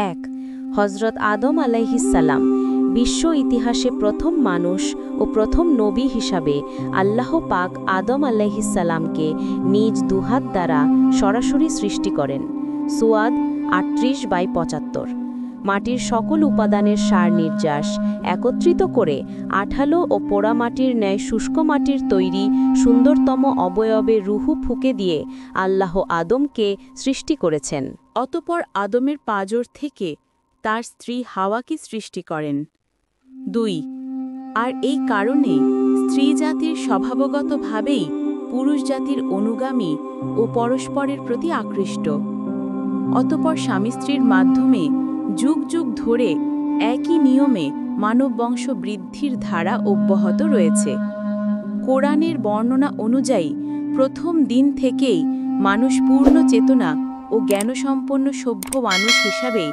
এক, হজরত আদম আলাইহিসসালাম বিশ্ব ইতিহাসে প্রথম মানুষ ও প্রথম নবী হিসাবে আল্লাহ পাক আদম আলাইহিসসালামকে নিজ দুহাত দ্বারা সরাসরি সৃষ্টি করেন। সুয়াদ 38/75। মাটির সকল উপাদানের সার নির্যাস একত্রিত করে আঠালো ও পোড়া মাটির ন্যায় শুষ্ক মাটির তৈরি সুন্দরতম অবয়বে রুহু ফুঁকে দিয়ে আল্লাহ আদমকে সৃষ্টি করেছেন। অতঃপর আদমের পাঁজর থেকে তার স্ত্রী হাওয়াকে সৃষ্টি করেন। 2, আর এই কারণে স্ত্রী জাতির স্বভাবগতভাবেই পুরুষ জাতির অনুগামী ও পরস্পরের প্রতি আকৃষ্ট। অতঃপর স্বামী স্ত্রীর মাধ্যমে যুগ যুগ ধরে একই নিয়মে মানব বংশ বৃদ্ধির ধারা অব্যাহত রয়েছে। কোরআনের বর্ণনা অনুযায়ী প্রথম দিন থেকেই মানুষ পূর্ণ চেতনা ও জ্ঞানসম্পন্ন সভ্য মানুষ হিসাবে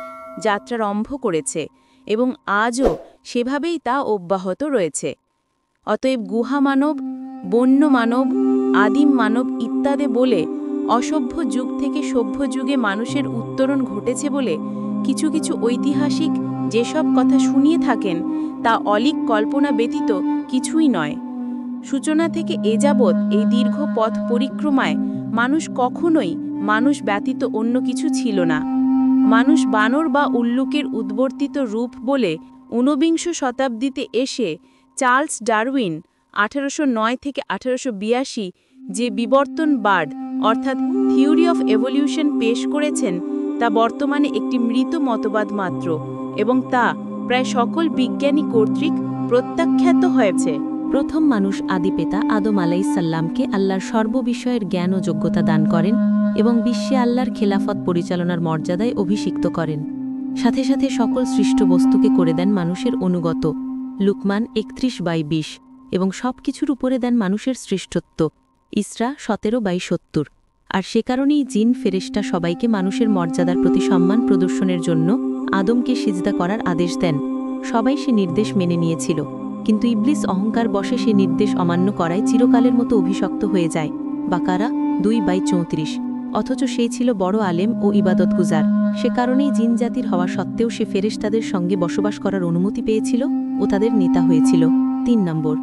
যাত্রারম্ভ করেছে এবং আজও সেভাবেই তা অব্যাহত রয়েছে। অতএব গুহা মানব, বন্য মানব, আদিম মানব ইত্যাদি বলে অসভ্য যুগ থেকে সভ্য যুগে মানুষের উত্তরণ ঘটেছে বলে কিছু কিছু ঐতিহাসিক যেসব কথা শুনিয়ে থাকেন তা অলীক কল্পনা ব্যতীত কিছুই নয়। সূচনা থেকে এ যাবৎ এই দীর্ঘ পথ পরিক্রমায় মানুষ কখনোই মানুষ ব্যতীত অন্য কিছু ছিল না। মানুষ বানর বা উল্লুকের উদ্বর্তিত রূপ বলে ১৯বিংশ শতাব্দীতে এসে চার্লস ডারউইন ১৮০৯ থেকে ১৮৮২ যে বিবর্তনবাদ অর্থাৎ থিওরি অফ এভলিউশন পেশ করেছেন তা বর্তমানে একটি মৃত মতবাদ মাত্র এবং তা প্রায় সকল বিজ্ঞানী কর্তৃক প্রত্যাখ্যাত হয়েছে। প্রথম মানুষ আদিপিতা আদম আলাইহিসসালামকে আল্লাহর সর্ববিষয়ের জ্ঞান ও যোগ্যতা দান করেন এবং বিশ্বে আল্লাহর খেলাফত পরিচালনার মর্যাদায় অভিষিক্ত করেন। সাথে সাথে সকল সৃষ্ট বস্তুকে করে দেন মানুষের অনুগত। লুকমান ৩১/২০ এবং সব কিছুর উপরে দেন মানুষের শ্রেষ্ঠত্ব। ইসরা ১৭/৭০। আর সে কারণেই জিন ফেরেশতা সবাইকে মানুষের মর্যাদার প্রতি সম্মান প্রদর্শনের জন্য আদমকে সিজদা করার আদেশ দেন। সবাই সে নির্দেশ মেনে নিয়েছিল, কিন্তু ইবলিস অহংকার বশে সে নির্দেশ অমান্য করায় চিরকালের মতো অভিশপ্ত হয়ে যায়। বাকারা ২/৩৪। অথচ সেই ছিল বড় আলেম ও ইবাদতগুজার। সে কারণেই জিন জাতির হওয়া সত্ত্বেও সে ফেরেশতাদের সঙ্গে বসবাস করার অনুমতি পেয়েছিল ও তাদের নেতা হয়েছিল। ৩ নম্বর,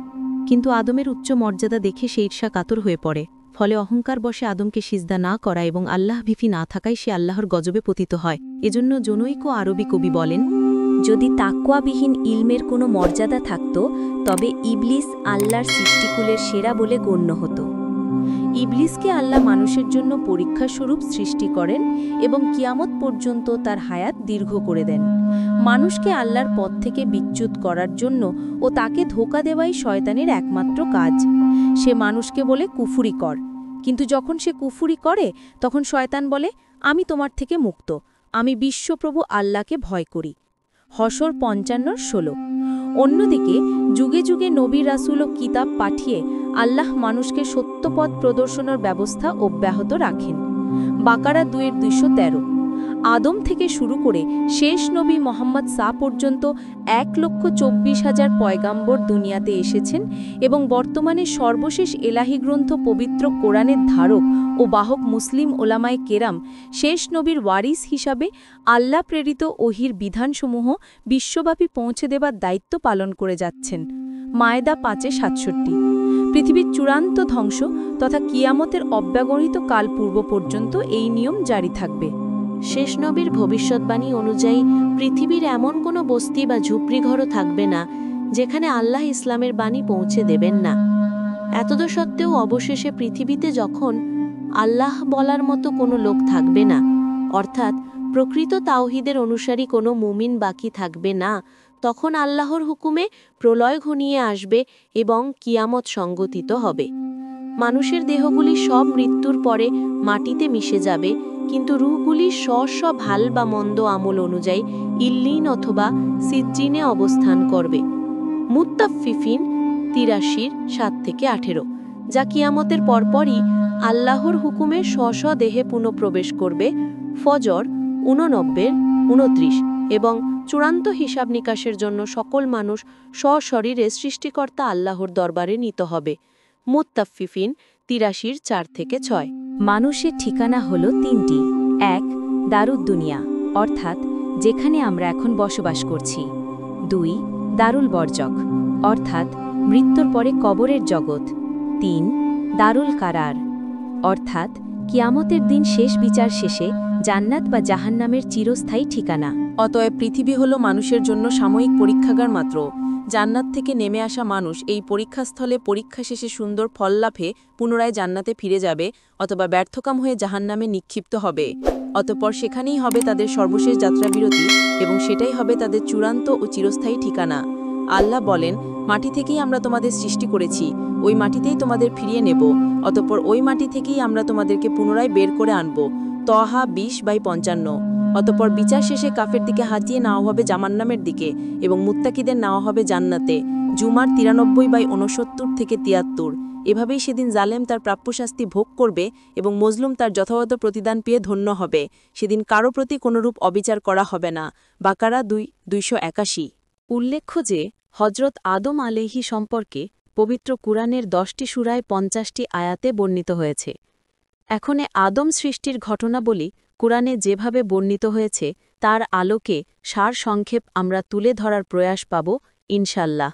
কিন্তু আদমের উচ্চ মর্যাদা দেখে সে ঈর্ষা কাতর হয়ে পড়ে। ফলে অহংকার বশে আদমকে সিজদা না করা এবং আল্লাহ ভীতি না থাকায় সে আল্লাহর গজবে পতিত হয়। এজন্য জনৈক আরবি কবি বলেন, যদি তাকওয়াবিহীন ইলমের কোনো মর্যাদা থাকত তবে ইবলিস আল্লাহর সৃষ্টিকুলের সেরা বলে গণ্য হতো। ইবলিসকে আল্লাহ মানুষের জন্য পরীক্ষাস্বরূপ সৃষ্টি করেন এবং কিয়ামত পর্যন্ত তার হায়াত দীর্ঘ করে দেন। মানুষকে আল্লাহর পথ থেকে বিচ্যুত করার জন্য ও তাকে ধোঁকা দেওয়াই শয়তানের একমাত্র কাজ। সে মানুষকে বলে কুফরি কর, কিন্তু যখন সে কুফরি করে তখন শয়তান বলে আমি তোমার থেকে মুক্ত, আমি বিশ্বপ্রভু আল্লাহকে ভয় করি। হশর ৫৫:১৬। অন্যদিকে যুগে যুগে নবী রাসূল ও কিতাব পাঠিয়ে আল্লাহ মানুষকে সত্যপথ প্রদর্শনের ব্যবস্থা অব্যাহত রাখেন। বাকারা ২:২১৩। আদম থেকে শুরু করে শেষ নবী মোহাম্মদ সা পর্যন্ত ১,২৪,০০০ পয়গাম্বর দুনিয়াতে এসেছেন এবং বর্তমানে সর্বশেষ এলাহি গ্রন্থ পবিত্র কোরআনের ধারক ও বাহক মুসলিম ওলামায়ে কেরাম শেষ নবীর ওয়ারিস হিসাবে আল্লাহ প্রেরিত ওহির বিধানসমূহ বিশ্বব্যাপী পৌঁছে দেবার দায়িত্ব পালন করে যাচ্ছেন। মায়েদা ৫:৬৭। পৃথিবীর চূড়ান্ত ধ্বংস তথা কিয়ামতের অব্যাগণিত কাল পূর্ব পর্যন্ত এই নিয়ম জারি থাকবে। শেষ নবীর ভবিষ্যৎবাণী অনুযায়ী পৃথিবীর এমন কোনো বস্তি বা ঝুপড়িঘরও থাকবে না যেখানে আল্লাহ ইসলামের বাণী পৌঁছে দেবেন না। এতদসত্ত্বেও অবশেষে পৃথিবীতে যখন আল্লাহ বলার মতো কোনো লোক থাকবে না, অর্থাৎ প্রকৃত তাওহীদের অনুসারী কোনো মুমিন বাকি থাকবে না, তখন আল্লাহর হুকুমে প্রলয় ঘনিয়ে আসবে এবং কিয়ামত সংগঠিত হবে। মানুষের দেহগুলি সব মৃত্যুর পরে মাটিতে মিশে যাবে, কিন্তু রূহগুলি স্ব ভাল বা মন্দ আমল অনুযায়ী ইল্লিন অথবা সিজ্জিনে অবস্থান করবে। মুত্তাফফিফিন ৮৩:৭-১৮, যা কিয়ামতের পরপরই আল্লাহর হুকুমে স্ব দেহে পুনঃপ্রবেশ করবে। ফজর ৮৯:২৯ এবং চূড়ান্ত হিসাব নিকাশের জন্য সকল মানুষ স্বশরীরে সৃষ্টিকর্তা আল্লাহর দরবারে নিত হবে। মুত্তাফফিফিন ৮৩:৪-৬। মানুষের ঠিকানা হল তিনটি। ১. দারুদ দুনিয়া, অর্থাৎ যেখানে আমরা এখন বসবাস করছি। 2 দারুল বরজক, অর্থাৎ মৃত্যুর পরে কবরের জগৎ। 3 দারুল কারার, অর্থাৎ কিয়ামতের দিন শেষ বিচার শেষে জান্নাত বা জাহান্নামের চিরস্থায়ী ঠিকানা। অতএব পৃথিবী হলো মানুষের জন্য সাময়িক পরীক্ষাগার মাত্র। জান্নাত থেকে নেমে আসা মানুষ এই পরীক্ষাস্থলে পরীক্ষা শেষে সুন্দর ফল লাভে পুনরায় জান্নাতে ফিরে যাবে, অথবা ব্যর্থকাম হয়ে জাহান্নামে নিক্ষিপ্ত হবে। অতঃপর সেখানেই হবে তাদের সর্বশেষ যাত্রাবিরতি, এবং সেটাই হবে তাদের চূড়ান্ত ও চিরস্থায়ী ঠিকানা। আল্লাহ বলেন, মাটি থেকেই আমরা তোমাদের সৃষ্টি করেছি, ওই মাটিতেই তোমাদের ফিরিয়ে নেব, অতঃপর ওই মাটি থেকেই আমরা তোমাদেরকে পুনরায় বের করে আনব। তহা 20/55। অতঃপর বিচার শেষে কাফের দিকে হাতিয়ে নেওয়া হবে জাহান্নামের দিকে, এবং মুত্তাকিদের নেওয়া হবে জান্নাতে। জুমার 93/69 থেকে 73। এভাবেই সেদিন জালেম তার প্রাপ্য শাস্তি ভোগ করবে এবং মজলুম তার যথাযথ প্রতিদান পেয়ে ধন্য হবে। সেদিন কারো প্রতি কোনরূপ অবিচার করা হবে না। বাকারা 281। উল্লেখ্য যে হজরত আদম আলাইহি সম্পর্কে পবিত্র কুরআনের 10টি সূরায় 50টি আয়াতে বর্ণিত হয়েছে। এখন আদম সৃষ্টির ঘটনাবলী কুরআনে যেভাবে বর্ণিত হয়েছে তার আলোকে সারসংক্ষেপ আমরা তুলে ধরার প্রয়াস পাব ইনশাল্লাহ।